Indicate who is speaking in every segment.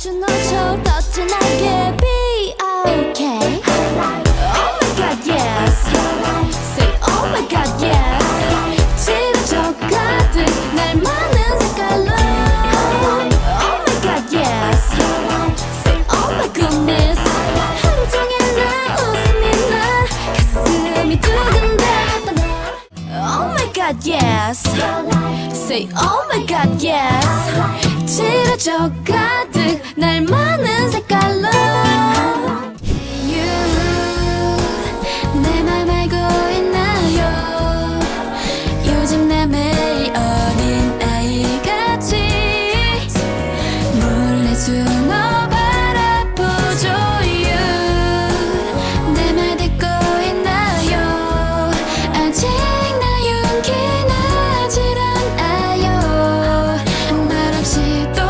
Speaker 1: 너처럼 떴지 날개 be okay. Oh my god yes. Say oh my god yes. 지루져 가득 날 많은 색깔로. Oh my god yes. Say oh my goodness. 하루 종일 나 웃음이 나 가슴이 두근대. Oh my god yes. Say oh my god yes. 지루져 가득 날 많은 색깔로. 내 맘 알고 있나요? 요즘 내 매일 어린 아이같이 몰래 숨어 바라보죠. 내 말 듣고 있나요? 아직 나 용기 나질 않아요. 말없이 또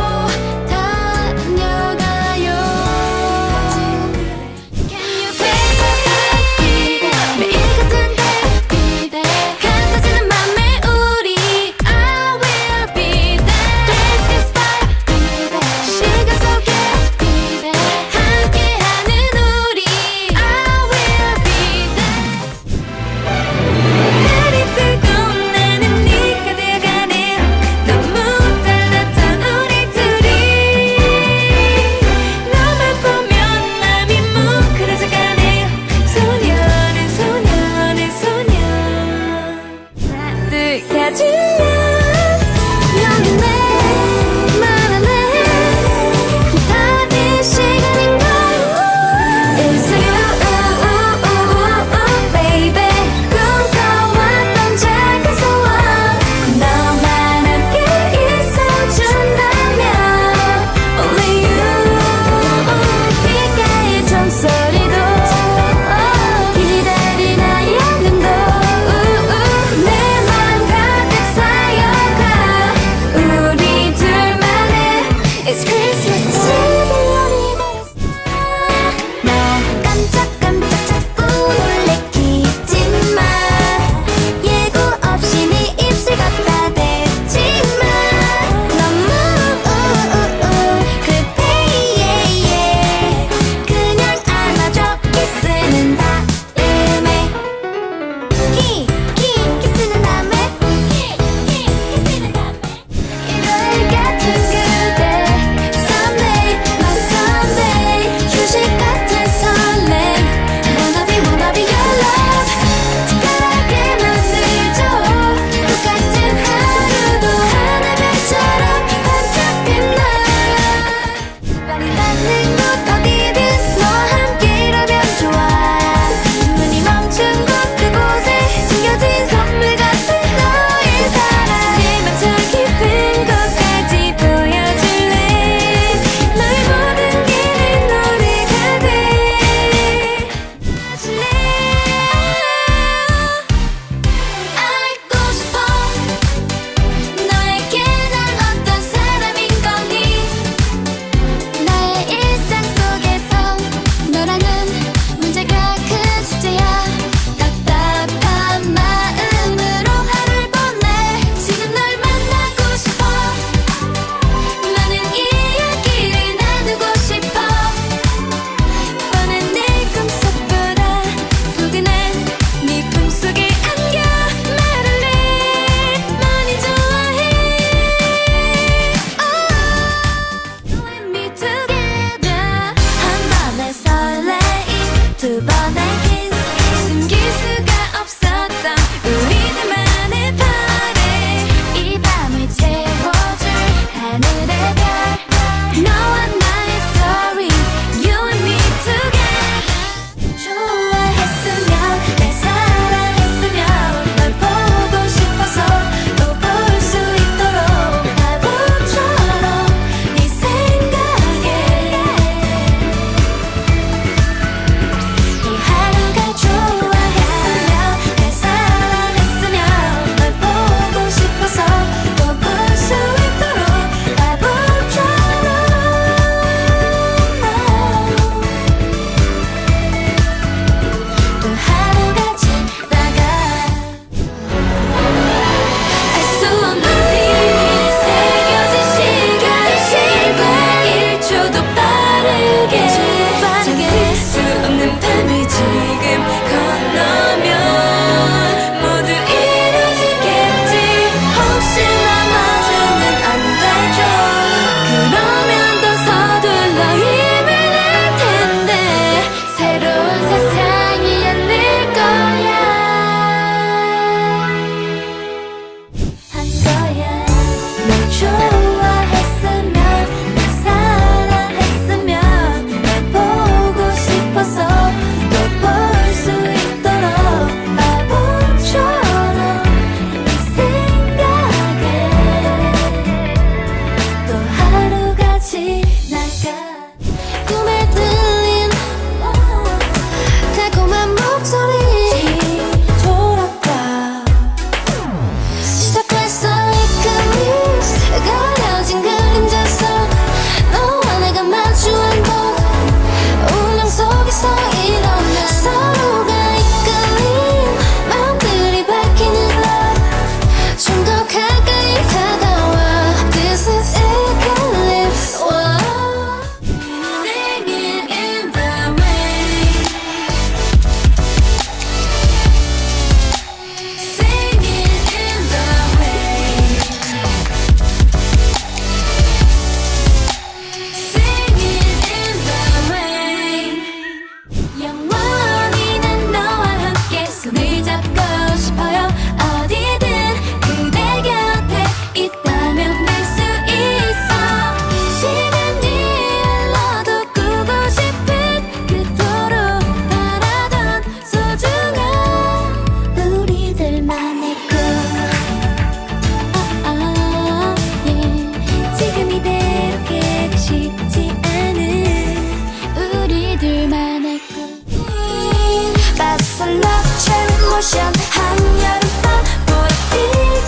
Speaker 1: motion 한여름밤 보랏빛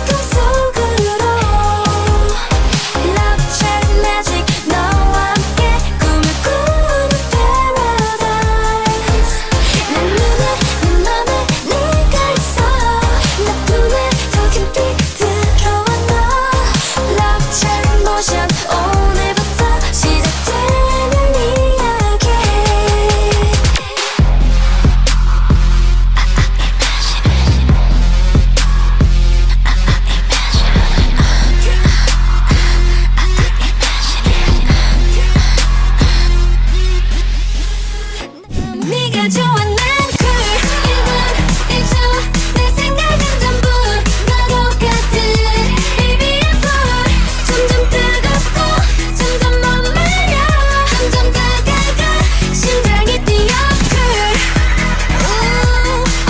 Speaker 1: 꿈속으로 Love track magic 너와 함께 꿈을 꾸는 paradise 내 눈에 내 맘에 네가 있어 내 품에 더 깊이 들어와 너 Love track motion 오늘부터 시작되는 이야기 네가 좋아 난 cool 1분 1초 내 생각은 전부 너 똑같은 Baby I'm full 점점 뜨겁고 점점 머물러 점점 다가가 심장이 뛰어 cool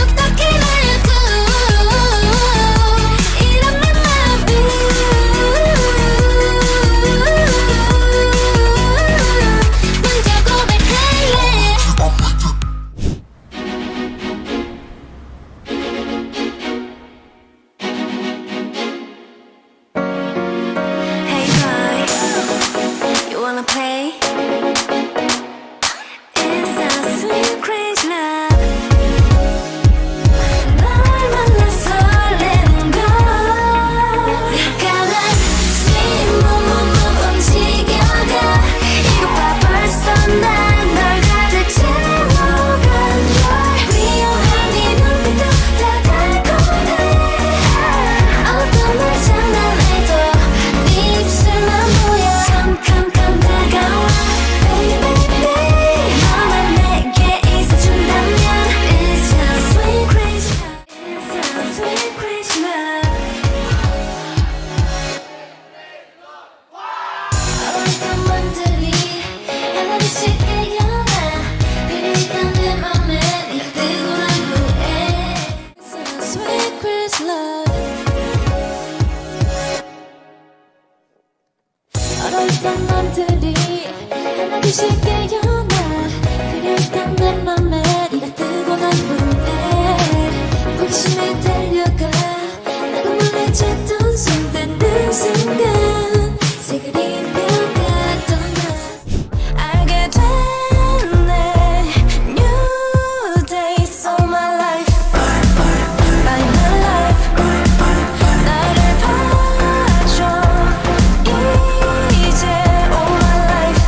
Speaker 1: 어떻게 말해도 이런 내 맘을 먼저 고백할래 Hey boy, you wanna play? It's a sweet crazy love. 널 만나 설레는 걸. 가만 sweet 몸 움직여가. 이거 봐 벌써 난 널 가득 채워간 걸. 위험한 네 눈빛도 다 달콤해. 어떤 말 장난해도 네 입술만 보여 캄캄캄 다가와 Baby baby 너만 내게 있어준다면 It's a sweet crazy love It's a sweet crazy love 어떤 맘들이 하나둘씩 깨어나 그리던 내 맘에 네가 뜨고 난 후에 It's a sweet crazy love 얼어있던 맘들이 하나둘씩 깨어나 그렸던 내 맘에 네가 뜨고 난 후에 호기심에 달려가 나도 몰래 찾던 손 닿는 순간 새 그림 변했던 나 알게 됐네 New days of my life By my life 나를 봐줘 이제 all my life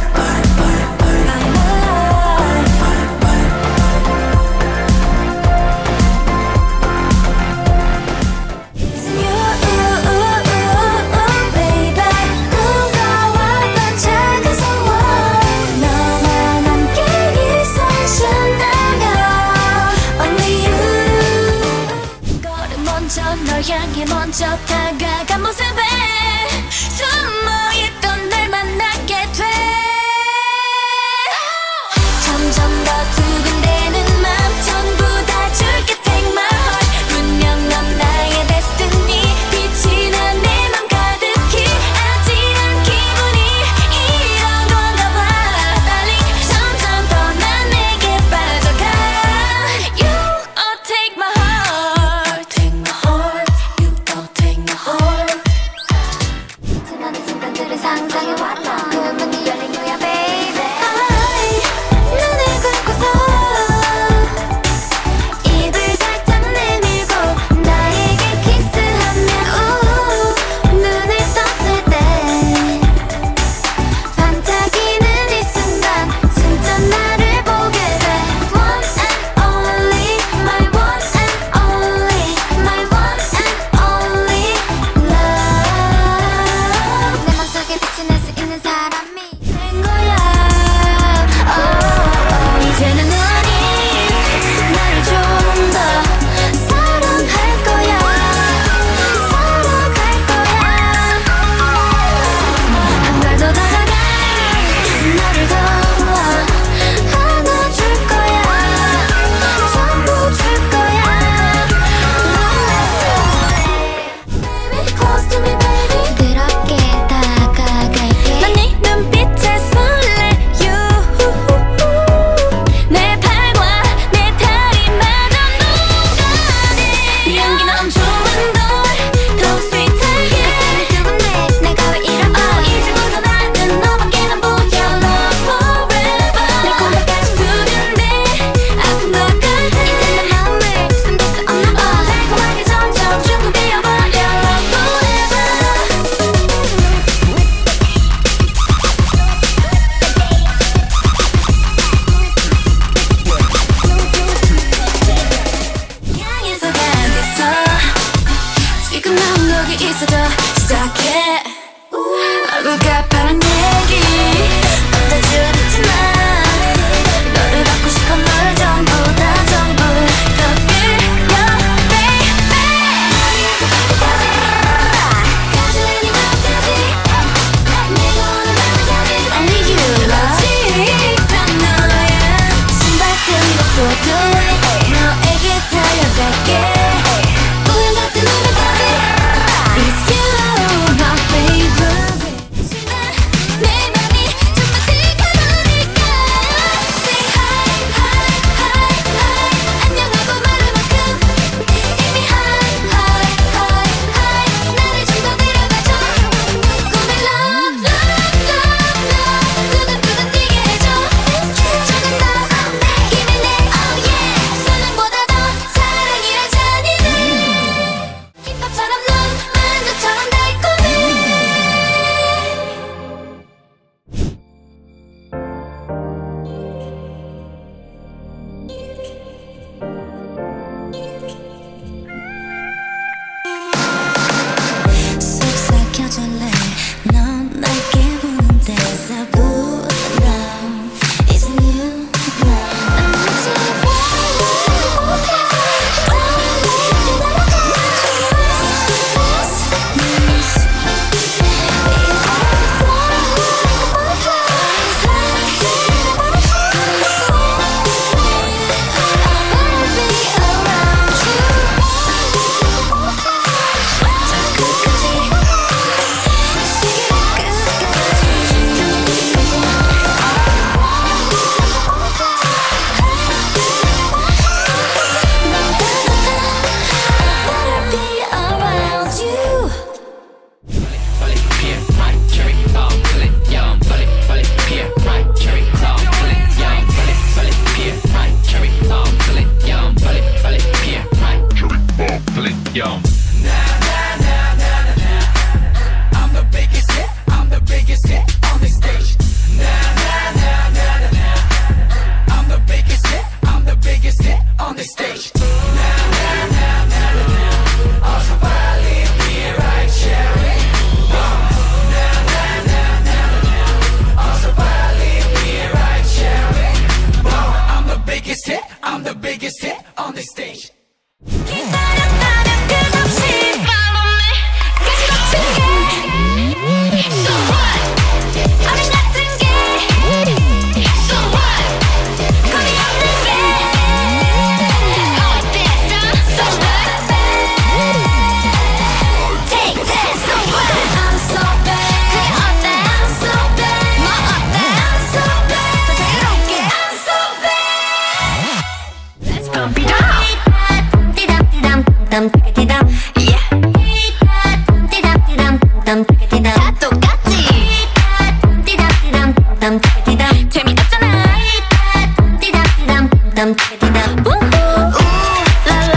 Speaker 2: 땀 때리다
Speaker 1: 우라라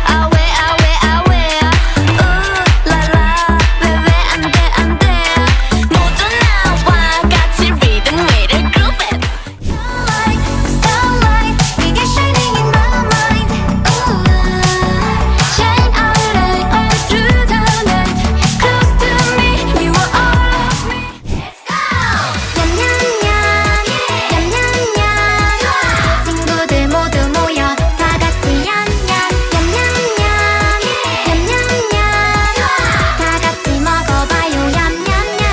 Speaker 1: 아왜 우라라 왜 안돼 모두 나와 같이 리듬 위를 groove it Starlight we get shining in my mind Shine all through the night Close to me you are all of me Let's go 냠냠냠 친구들 모두 모여 다 같이 냠냠 냠냠냠 다 같이 먹어봐요 냠냠냠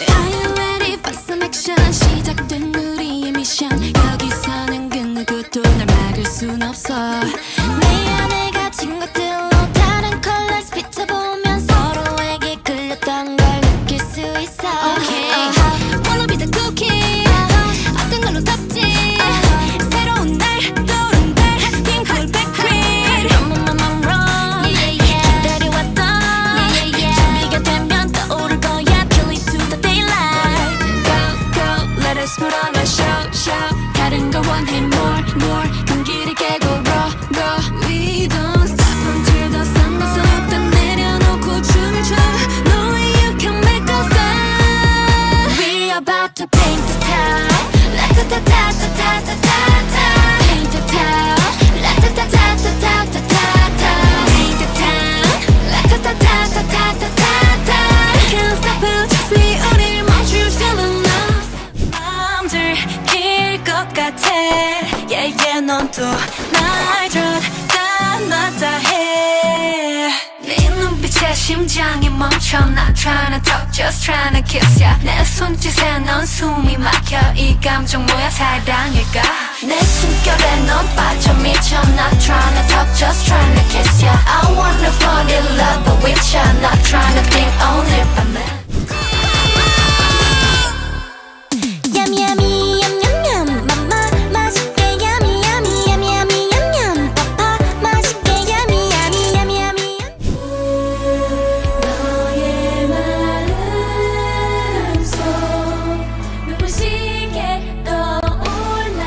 Speaker 1: Are you ready for some action 시작된 우리의 미션 여기서는 그 누구도 날 막을 순 없어 내 안에 갇힌 것들로 다른 컬러스 비춰보면 서로에게 끌렸던 걸 느낄 수 있어 Okay Wanna be the cookie 어떤 걸로 덮지 새로운 날 떠오른 달 핑크볼 백그린 I'm wrong 기다려왔던 준비가 되면 떠오를 거야 Till it to the daylight Go let us put on a show 다른 걸 원해 more 경기를 깨고 roll We don't stop until the sun goes up 다 내려놓고 춤을 춰 No way you can make us stop We about to paint the town La-ta-ta-ta-ta-ta-ta-ta Paint the town La-ta-ta-ta-ta-ta-ta-ta Paint the town La-ta-ta-ta-ta-ta-ta-ta Can't stop us we 우릴 멈출 수는 없어 맘 들킬 것 같아 Yeah 넌 또 날 쫓다 놨다 해 네 눈빛에 심장이 멈춰 Not trying to talk just trying to kiss ya 내 손짓에 넌 숨이 막혀 이 감정 뭐야 사랑일까 내 숨결에 넌 빠져 미쳐 Not trying to talk just trying to kiss ya I wanna fall in love with ya Not trying to think 오늘 밤에 Yummy yummy yum yum yum 맘마 맛있게 yummy yummy yummy yummy yum yum 빠빠 맛있게 yummy yummy yummy yummy 너의 마음속 눈부시게 떠올라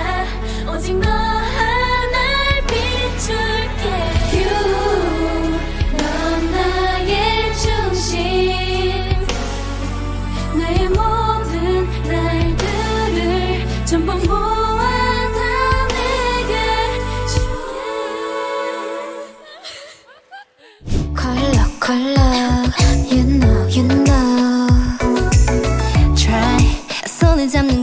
Speaker 1: 오직 너 하나를 비출게 You 넌 나의 중심 나의 모든 날들을 전부 모아 다 내게 줄게 컬러 you know Try 손을 잡는